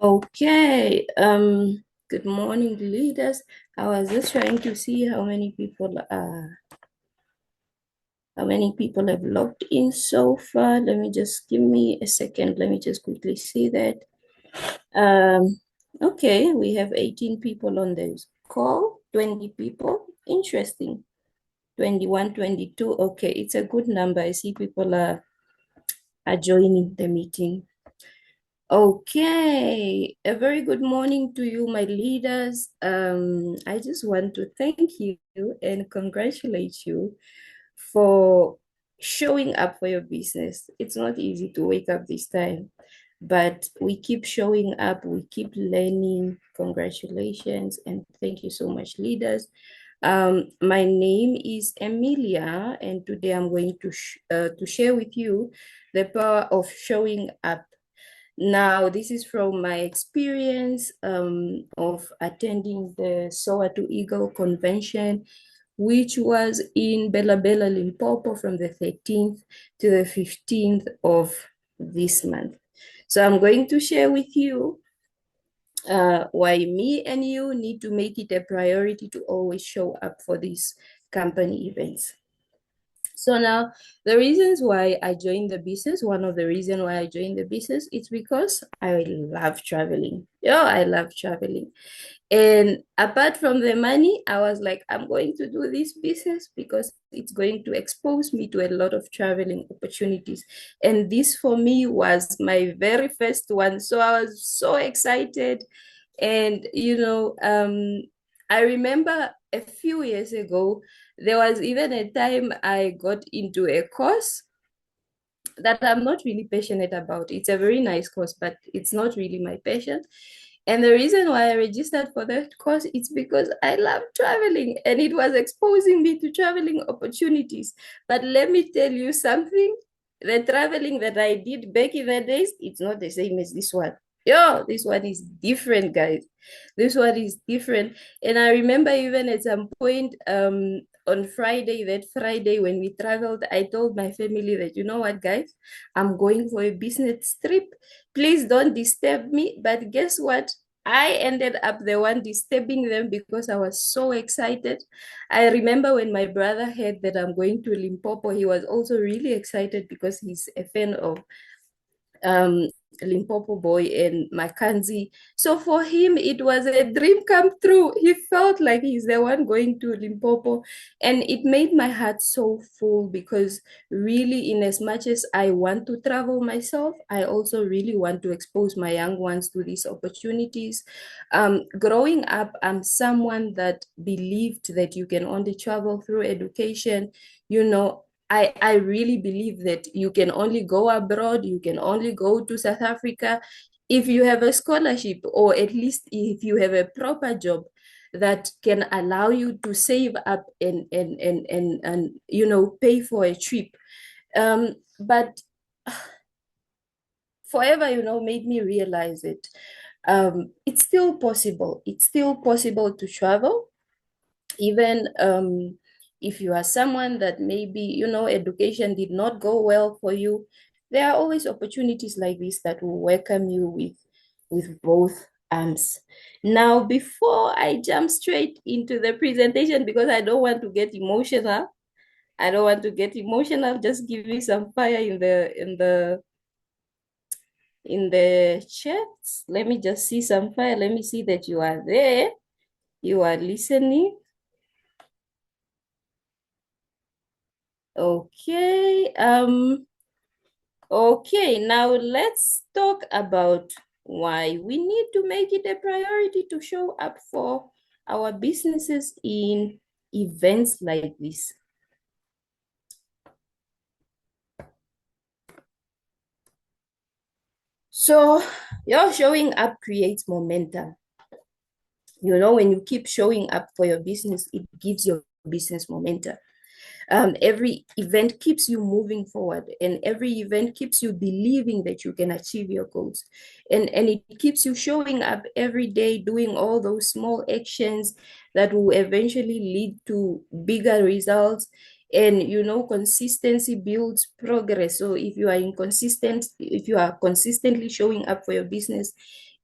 Okay. Good morning, leaders. I was just trying to see how many people have logged in so far. Let me just give me a second. Let me just quickly see that. Okay, we have 18 people on this call, 20 people. Interesting. 21, 22. Okay, it's a good number. I see people are joining the meeting. Okay, a very good morning to you, my leaders. I just want to thank you and congratulate you for showing up for your business. It's not easy to wake up this time, but we keep showing up, we keep learning. Congratulations and thank you so much, leaders. My name is Emilia, and today I'm going to share with you the power of showing up. Now, this is from my experience of attending the Soar to Eagle convention, which was in Bella Bella, Limpopo from the 13th to the 15th of this month. So I'm going to share with you why me and you need to make it a priority to always show up for these company events. So now the reasons why I joined the business, one of the reasons why I joined the business, it's because I love traveling. I love traveling. And apart from the money, I was like, I'm going to do this business because it's going to expose me to a lot of traveling opportunities. And this for me was my very first one. So I was so excited. And, I remember a few years ago, there was even a time I got into a course that I'm not really passionate about. It's a very nice course, but it's not really my passion. And the reason why I registered for that course is because I love traveling and it was exposing me to traveling opportunities. But let me tell you something, the traveling that I did back in the days, it's not the same as this one. This one is different, guys. This one is different. And I remember even at some point, on Friday, that Friday when we traveled, I told my family that, you know what, guys, I'm going for a business trip. Please don't disturb me. But guess what? I ended up the one disturbing them because I was so excited. I remember when my brother heard that I'm going to Limpopo, he was also really excited because he's a fan of um, Limpopo boy and Mackenzie. So for him, it was a dream come true. He felt like he's the one going to Limpopo. And it made my heart so full because really, in as much as I want to travel myself, I also really want to expose my young ones to these opportunities. Growing up, I'm someone that believed that you can only travel through education. You know, I really believe that you can only go abroad, you can only go to South Africa if you have a scholarship, or at least if you have a proper job that can allow you to save up and pay for a trip. But forever, made me realize it. It's still possible. It's still possible to travel even if you are someone that maybe education did not go well for you. There are always opportunities like this that will welcome you with both arms. Now, before I jump straight into the presentation, because I don't want to get emotional, just give me some fire in the chat. Let me just see some fire. Let me see that you are there, you are listening. Okay. Okay, now let's talk about why we need to make it a priority to show up for our businesses in events like this. So, your showing up creates momentum. When you keep showing up for your business, it gives your business momentum. Every event keeps you moving forward, and every event keeps you believing that you can achieve your goals, and it keeps you showing up every day, doing all those small actions that will eventually lead to bigger results. And consistency builds progress. So if you are consistently showing up for your business,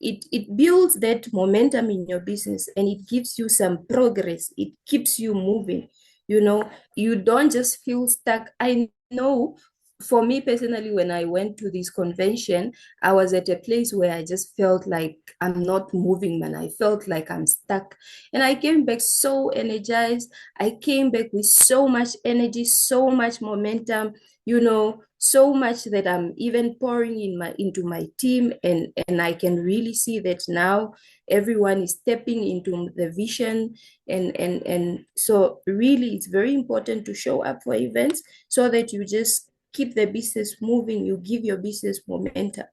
it builds that momentum in your business, and it gives you some progress. It keeps you moving. You don't just feel stuck. I know, for me personally, when I went to this convention, I was at a place where I just felt like I'm not moving, man. I felt like I'm stuck. And I came back so energized. I came back with so much energy, so much momentum, so much that I'm even pouring into my team, and I can really see that now everyone is stepping into the vision. And so really it's very important to show up for events so that you just keep the business moving, you give your business momentum.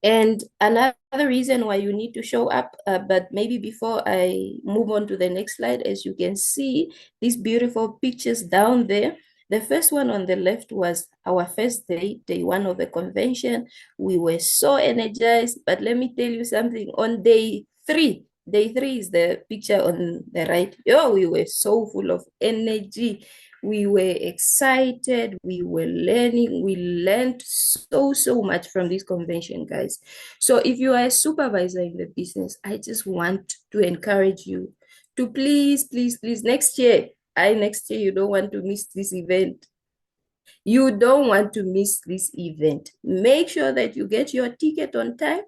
And another reason why you need to show up, but maybe before I move on to the next slide, as you can see, these beautiful pictures down there. The first one on the left was our first day, day one of the convention. We were so energized, but let me tell you something. On day three is the picture on the right. Oh, we were so full of energy. We were excited, we were learning, we learned so much from this convention, guys. So if you are a supervisor in the business, I just want to encourage you to please, next year, you don't want to miss this event. You don't want to miss this event. Make sure that you get your ticket on time.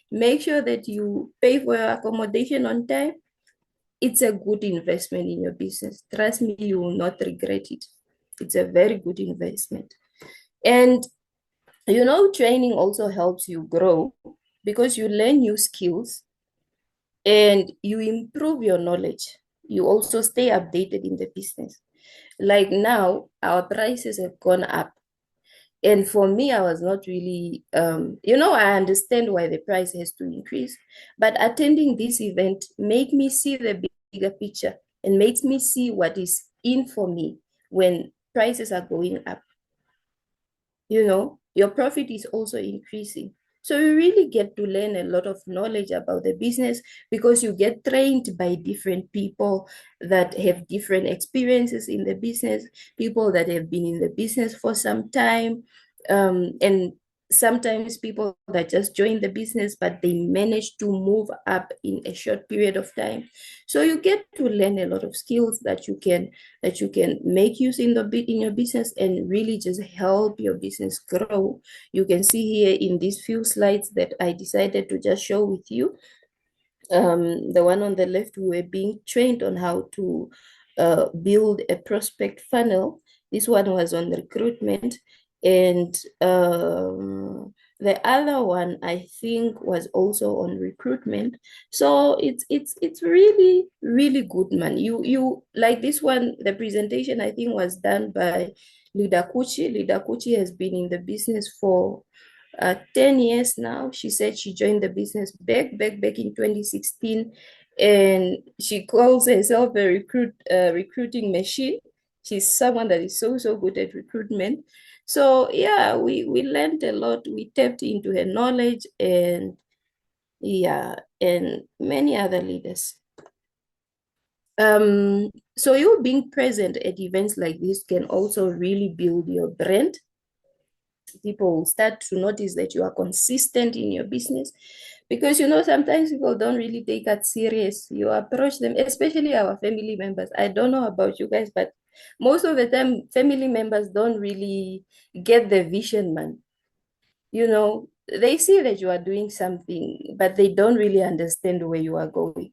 Make sure that you pay for your accommodation on time. It's a good investment in your business. Trust me, you will not regret it. It's a very good investment. And training also helps you grow because you learn new skills and you improve your knowledge. You also stay updated in the business. Like now, our prices have gone up. And for me, I was not really, I understand why the price has to increase, but attending this event make me see the bigger picture and makes me see what is in for me when prices are going up. Your profit is also increasing. So you really get to learn a lot of knowledge about the business because you get trained by different people that have different experiences in the business, people that have been in the business for some time, and sometimes people that just join the business, but they manage to move up in a short period of time. So you get to learn a lot of skills that you can make use in your business and really just help your business grow. You can see here in these few slides that I decided to just show with you. The one on the left, we were being trained on how to build a prospect funnel. This one was on recruitment. And the other one, I think, was also on recruitment. So it's really, really good, man. You like this one, the presentation, I think, was done by Lida Kuchi. Lida Kuchi has been in the business for 10 years now. She said she joined the business back in 2016, and she calls herself a recruiting machine. She's someone that is so good at recruitment. So yeah, we learned a lot. We tapped into her knowledge, and yeah, and many other leaders. So you being present at events like this can also really build your brand. People will start to notice that you are consistent in your business, because sometimes people don't really take that serious. You approach them, especially our family members. I don't know about you guys, but most of the time family members don't really get the vision, man. They see that you are doing something, but they don't really understand where you are going.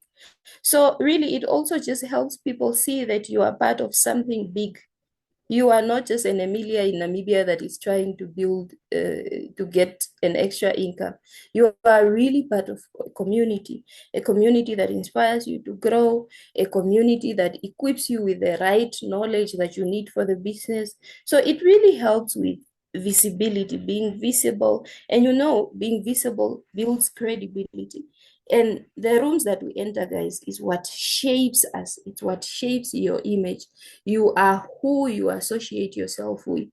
So really, it also just helps people see that you are part of something big. You are not just an Emilia in Namibia that is trying to build to get an extra income. You are really part of a community that inspires you to grow, a community that equips you with the right knowledge that you need for the business. So it really helps with visibility, being visible. And being visible builds credibility. And the rooms that we enter, guys, is what shapes us. It's what shapes your image. You are who you associate yourself with.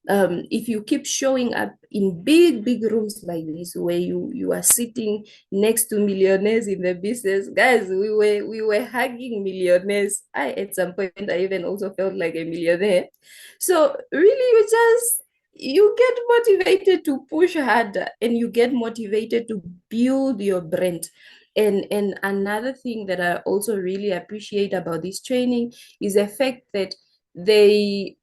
If you keep showing up in big rooms like this, where you are sitting next to millionaires in the business, guys, we were hugging millionaires. At some point I even also felt like a millionaire. So really, you just you get motivated to push harder, and you get motivated to build your brand. And another thing that I also really appreciate about this training is the fact that they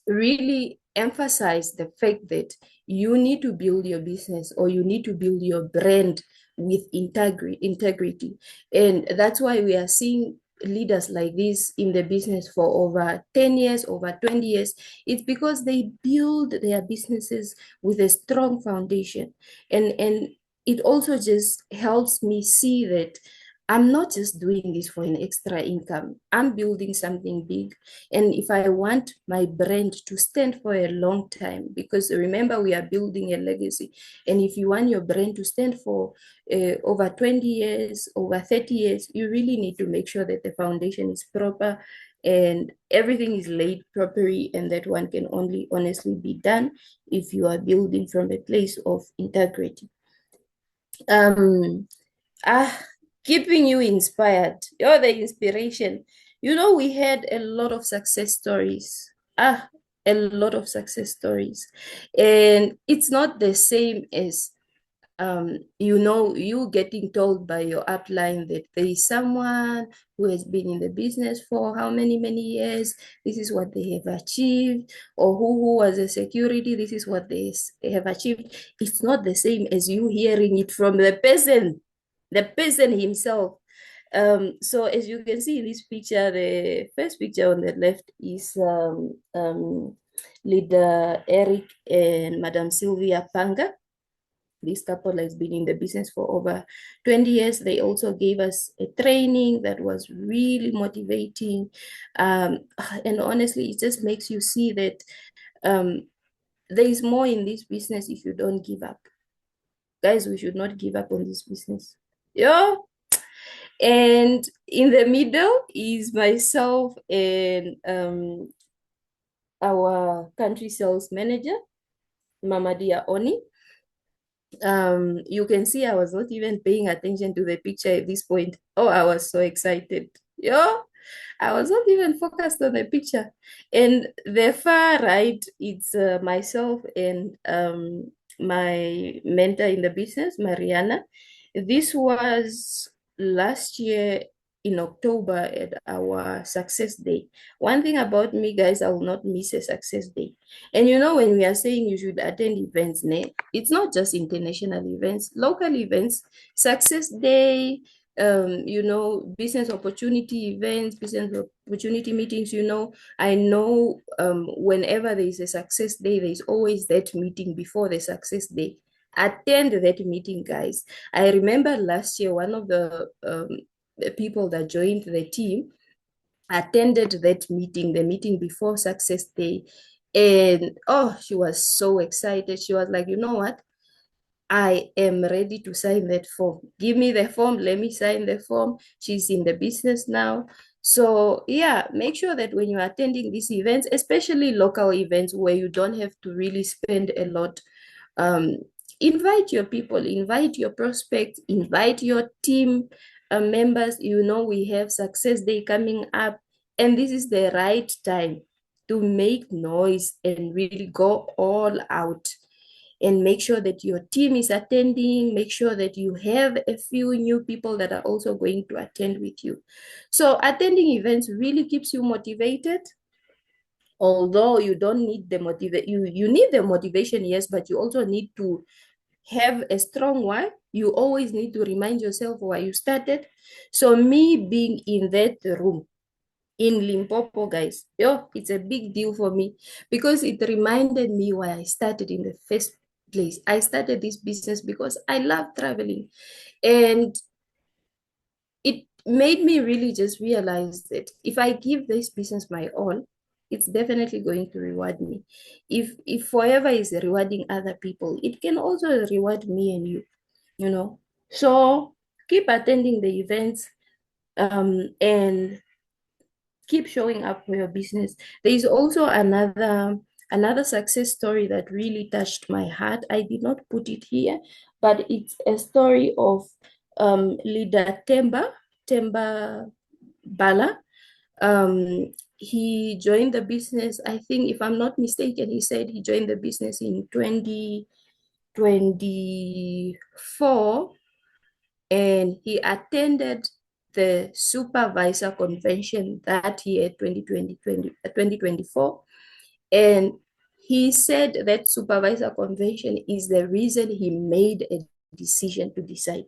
really emphasize the fact that you need to build your business, or you need to build your brand with integrity. And that's why we are seeing leaders like this in the business for over 10 years, over 20 years. It's because they build their businesses with a strong foundation. And it also just helps me see that I'm not just doing this for an extra income. I'm building something big. And if I want my brand to stand for a long time, because remember, we are building a legacy. And if you want your brand to stand for over 20 years, over 30 years, you really need to make sure that the foundation is proper and everything is laid properly. And that one can only honestly be done if you are building from a place of integrity. Um, Ah, keeping you inspired. You're the inspiration. We had a lot of success stories. A lot of success stories. And it's not the same as you getting told by your upline that there is someone who has been in the business for how many years, this is what they have achieved, or who was a security, this is what they have achieved. It's not the same as you hearing it from the person himself. So as you can see in this picture, the first picture on the left is leader Eric and Madam Sylvia Panga. This couple has been in the business for over 20 years. They also gave us a training that was really motivating. And honestly, it just makes you see that there is more in this business if you don't give up. Guys, we should not give up on this business. Yeah. And in the middle is myself and our country sales manager, Mama Dia Oni. You can see I was not even paying attention to the picture at this point. Oh, I was so excited. Yeah, I was not even focused on the picture. And the far right, it's myself and my mentor in the business, Mariana. This was last year in October at our success day. One thing about me, guys, I will not miss a success day. And when we are saying you should attend events, it's not just international events, local events, success day, business opportunity events, business opportunity meetings. I know whenever there is a success day, there's always that meeting before the success day. Attend that meeting, guys. I remember last year, one of the people that joined the team attended that meeting, the meeting before success day. And oh, she was so excited. She was like, you know what? I am ready to sign that form. Give me the form. Let me sign the form. She's in the business now. So, yeah, make sure that when you're attending these events, especially local events where you don't have to really spend a lot, um, invite your people, invite your prospects, invite your team members. We have success day coming up, and this is the right time to make noise and really go all out, and make sure that your team is attending. Make sure that you have a few new people that are also going to attend with you. So attending events really keeps you motivated. Although you don't need the you need the motivation, yes, but you also need to have a strong why. You always need to remind yourself why you started. So me being in that room in Limpopo, guys, it's a big deal for me, because it reminded me why I started in the first place. I started this business because I love traveling, and it made me really just realize that if I give this business my all, it's definitely going to reward me. If forever is rewarding other people, it can also reward me and you. So keep attending the events, and keep showing up for your business. There is also another success story that really touched my heart. I did not put it here, but it's a story of leader Temba Bala. he joined the business, I think, if I'm not mistaken, he said he joined the business in 2024, and he attended the supervisor convention that year, 2024. And he said that supervisor convention is the reason he made a decision to decide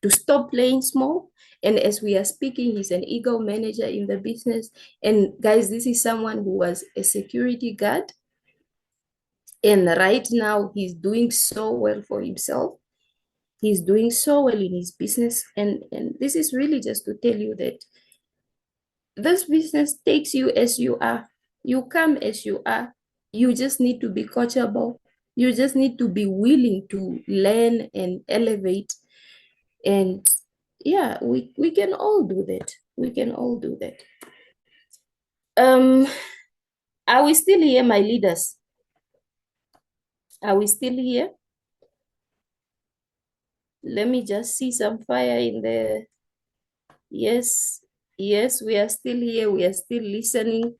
to stop playing small. And as we are speaking, he's an ego manager in the business. And guys, this is someone who was a security guard. And right now, he's doing so well for himself. He's doing so well in his business. And this is really just to tell you that this business takes you as you are. You come as you are. You just need to be coachable. You just need to be willing to learn and elevate. And yeah, we can all do that. We can all do that. Um, are we still here, my leaders? Are we still here? Let me just see some fire in the. Yes, yes, we are still here. We are still listening.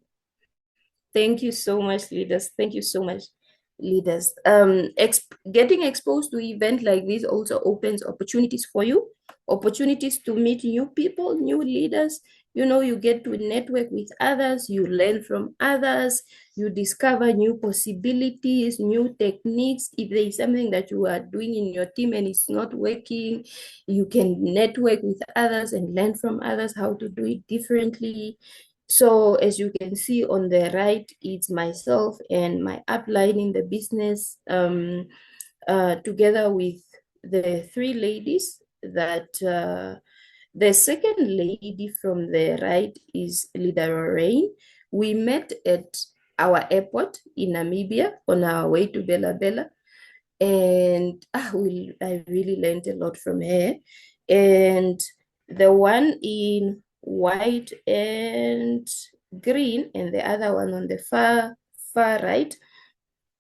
Thank you so much, leaders. Thank you so much, leaders. Getting exposed to events like this also opens opportunities for you, opportunities to meet new people, new leaders. You know, you get to network with others, you learn from others, you discover new possibilities, new techniques. If there is something that you are doing in your team and it's not working, you can network with others and learn from others how to do it differently. So as you can see on the right, it's myself and my upline in the business, together with the three ladies that the second lady from the right is Leader Lorraine. We met at our airport in Namibia on our way to Bella Bella. And I really learned a lot from her. And the one in white and green, and the other one on the far right,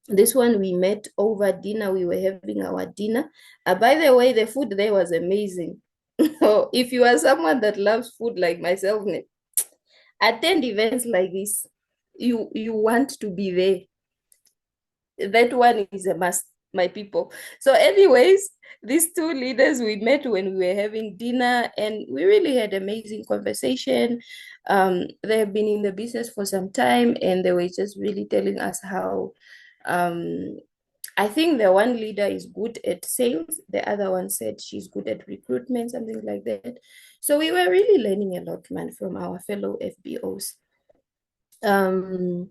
this one we met over dinner. We were having our dinner. By the way, the food there was amazing. So if you are someone that loves food like myself, attend events like this. You want to be there. That one is a must, my people. So anyways, these two leaders we met when we were having dinner, and we really had amazing conversation. They have been in the business for some time, and they were just really telling us how I think the one leader is good at sales, the other one said she's good at recruitment, something like that. So we were really learning a lot, man, from our fellow FBOs. um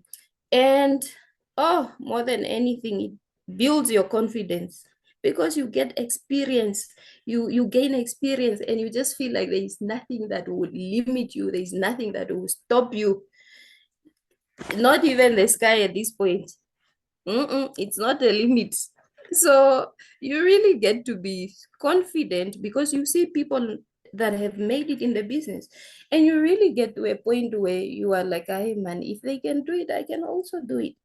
and more than anything, it builds your confidence because you get experience. You gain experience, and you just feel like there is nothing that would limit you, there is nothing that will stop you, not even the sky at this point. It's not a limit. So you really get to be confident because you see people that have made it in the business, and you really get to a point where you are like, hey man, if they can do it, I can also do it.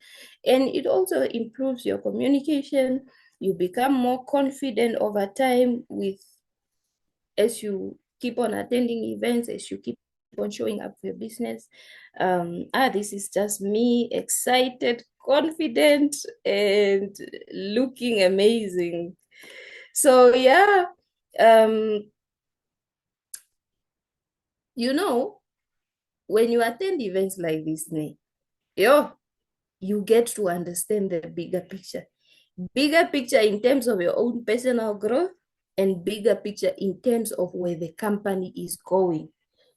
And it also improves your communication. You become more confident over time with as you keep on attending events, as you keep on showing up for your business. This is just me, excited, confident, and looking amazing. So yeah, um, you know, when you attend events like this, yo, you get to understand the bigger picture. Bigger picture in terms of your own personal growth, and bigger picture in terms of where the company is going.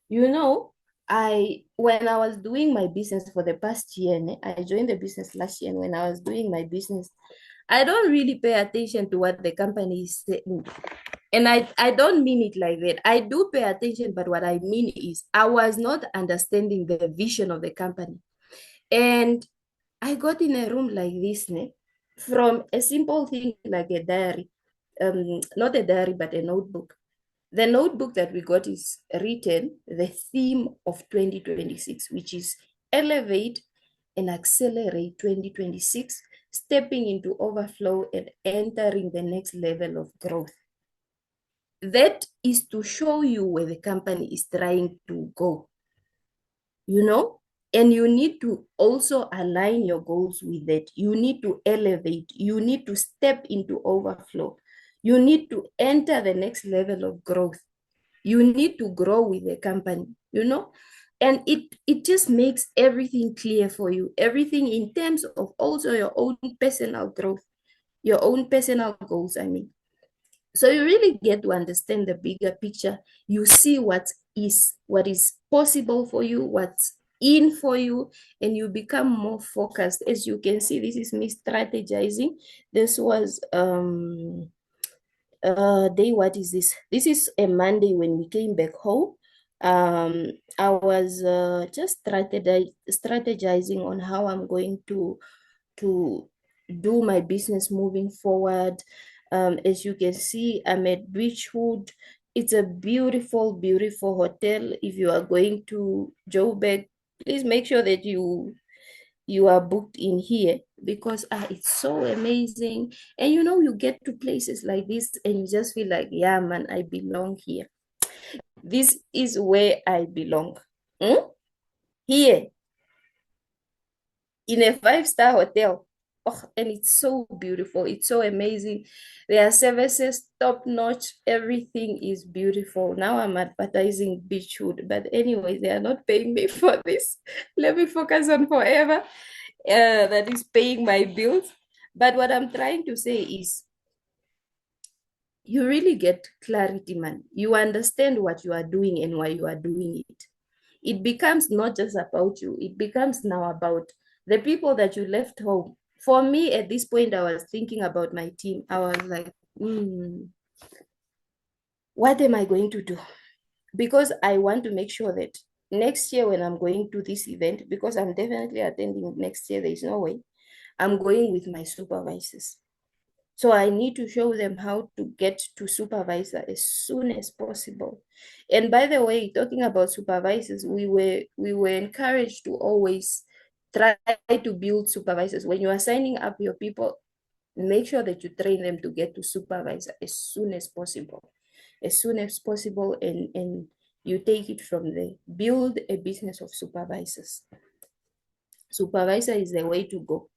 You know, when I was doing my business for the past year, I joined the business last year, and when I was doing my business, I don't really pay attention to what the company is saying. And I don't mean it like that. I do pay attention, but what I mean is I was not understanding the vision of the company. And I got in a room like this, from a simple thing like a diary, not a diary, but a notebook. The notebook that we got is written the theme of 2026, which is elevate and accelerate 2026, stepping into overflow and entering the next level of growth. That is to show you where the company is trying to go, you know? And you need to also align your goals with that. You need to elevate. You need to step into overflow. You need to enter the next level of growth. You need to grow with the company, and it just makes everything clear for you, everything in terms of also your own personal growth, your own personal goals, I mean. So you really get to understand the bigger picture. You see what is possible for you, what's in for you, and you become more focused. As you can see, this is me strategizing. This was day, what is this? This is a Monday when we came back home. I was just strategizing on how I'm going to do my business moving forward. As you can see, I'm at Beachwood. It's a beautiful, beautiful hotel. If you are going to Joburg, please make sure that you are booked in here, because it's so amazing. And you get to places like this and you just feel like, yeah, man, I belong here. This is where I belong. Here in a five-star hotel. Oh, and it's so beautiful. It's so amazing. Their services top notch. Everything is beautiful. Now I'm advertising Beachwood, but anyway, they are not paying me for this. Let me focus on Forever. That is paying my bills. But what I'm trying to say is, you really get clarity, man. You understand what you are doing and why you are doing it. It becomes not just about you, it becomes now about the people that you left home. For me, at this point, I was thinking about my team. I was like, what am I going to do? Because I want to make sure that next year when I'm going to this event, because I'm definitely attending next year, there is no way, I'm going with my supervisors. So I need to show them how to get to supervisor as soon as possible. And by the way, talking about supervisors, we were encouraged to always try to build supervisors. When you are signing up your people, make sure that you train them to get to supervisor as soon as possible. As soon as possible, and you take it from there. Build a business of supervisors. Supervisor is the way to go.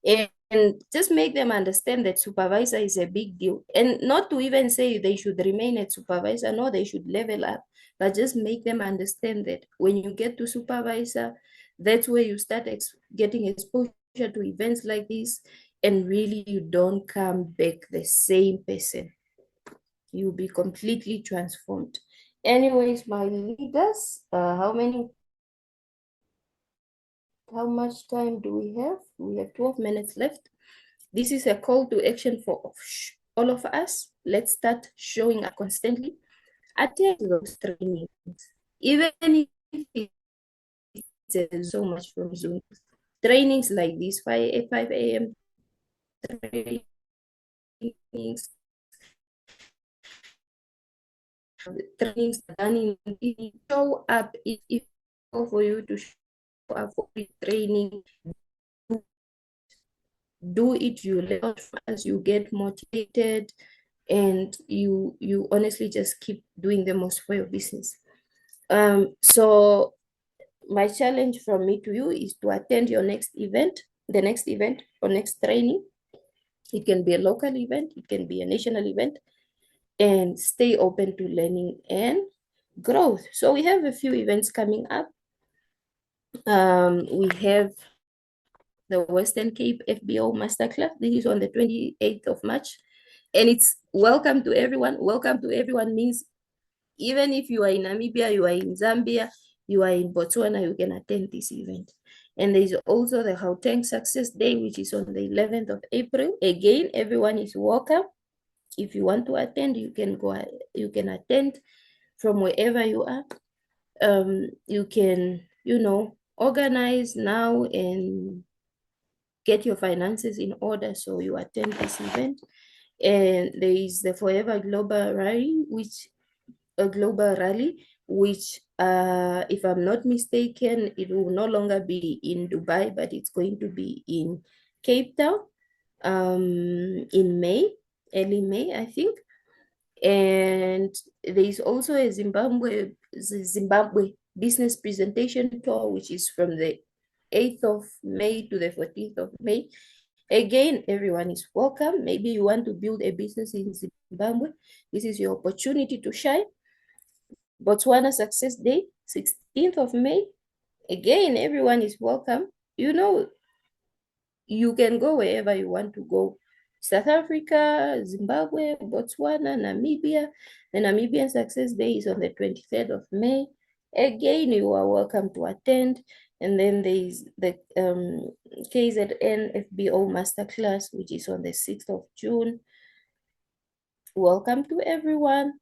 And just make them understand that supervisor is a big deal, and not to even say they should remain at supervisor. No, they should level up, but just make them understand that when you get to supervisor, that's where you start getting exposure to events like this, and really you don't come back the same person. You'll be completely transformed. Anyways, my leaders, how much time do we have? We have 12 minutes left. This is a call to action for all of us. Let's start showing up constantly. Attend those trainings, even if it's so much from Zoom. Trainings like this, 5 a.m. trainings, done in show up. If for you to show up for training, do it. You learn as you get motivated, and you honestly just keep doing the most for your business. So my challenge from me to you is to attend your next event, the next event or next training. It can be a local event, it can be a national event, and stay open to learning and growth. So we have a few events coming up. We have the Western Cape FBO Masterclass. This is on the 28th of March. And it's welcome to everyone. Welcome to everyone means even if you are in Namibia, you are in Zambia, you are in Botswana, you can attend this event. And there is also the Gauteng Success Day, which is on the 11th of April. Again, everyone is welcome. If you want to attend, you can go. You can attend from wherever you are. You can, organize now and get your finances in order so you attend this event. And there is the Forever Global Rally, which if I'm not mistaken, it will no longer be in Dubai, but it's going to be in Cape Town in May, early May, I think. And there is also a Zimbabwe business presentation tour, which is from the 8th of May to the 14th of May. Again, everyone is welcome. Maybe you want to build a business in Zimbabwe. This is your opportunity to shine. Botswana Success Day, 16th of May. Again, everyone is welcome. You know, you can go wherever you want to go. South Africa, Zimbabwe, Botswana, Namibia. The Namibian Success Day is on the 23rd of May. Again, you are welcome to attend. And then there is the KZN FBO Masterclass, which is on the 6th of June. Welcome to everyone.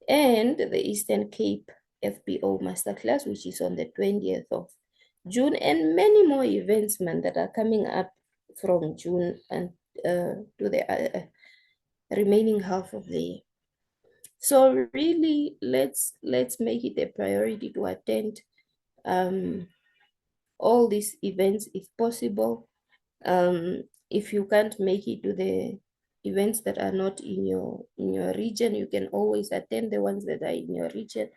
And the Eastern Cape FBO Masterclass, which is on the 20th of June, and many more events, man, that are coming up from June and to the remaining half of the year. So really, let's make it a priority to attend all these events if possible. If you can't make it to the events that are not in your region, you can always attend the ones that are in your region.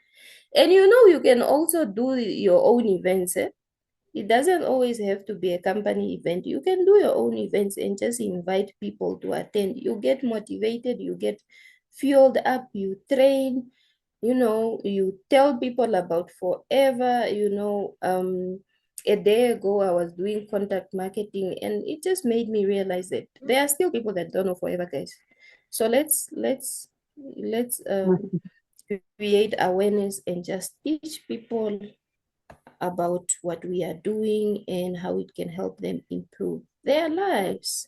And you know, you can also do your own events. It doesn't always have to be a company event. You can do your own events and just invite people to attend. You get motivated, you get fueled up, you train, you know, you tell people about Forever. You know, a day ago I was doing contact marketing, and it just made me realize that there are still people that don't know Forever, guys. So let's create awareness and just teach people about what we are doing and how it can help them improve their lives.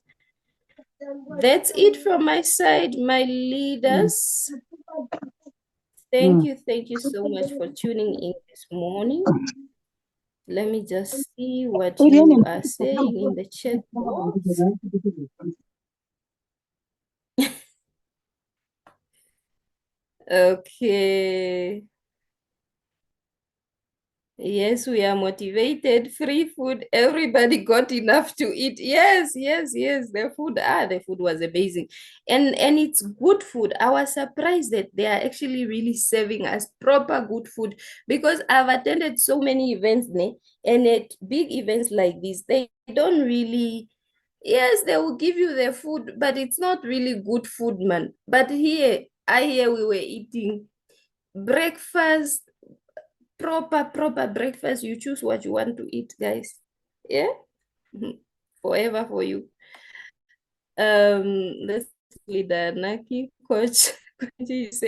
That's it from my side, my leaders. Thank you so much for tuning in this morning. Let me just see what you are saying in the chat box. Okay. Yes, we are motivated. Free food. Everybody got enough to eat. Yes, yes, yes. The food was amazing. And it's good food. I was surprised that they are actually really serving us proper good food, because I've attended so many events, and at big events like this, they don't really, yes, they will give you their food, but it's not really good food, man. But here, I hear we were eating breakfast, proper breakfast. You choose what you want to eat, guys. Yeah. Forever for you. Let's leader Naki, coach. You say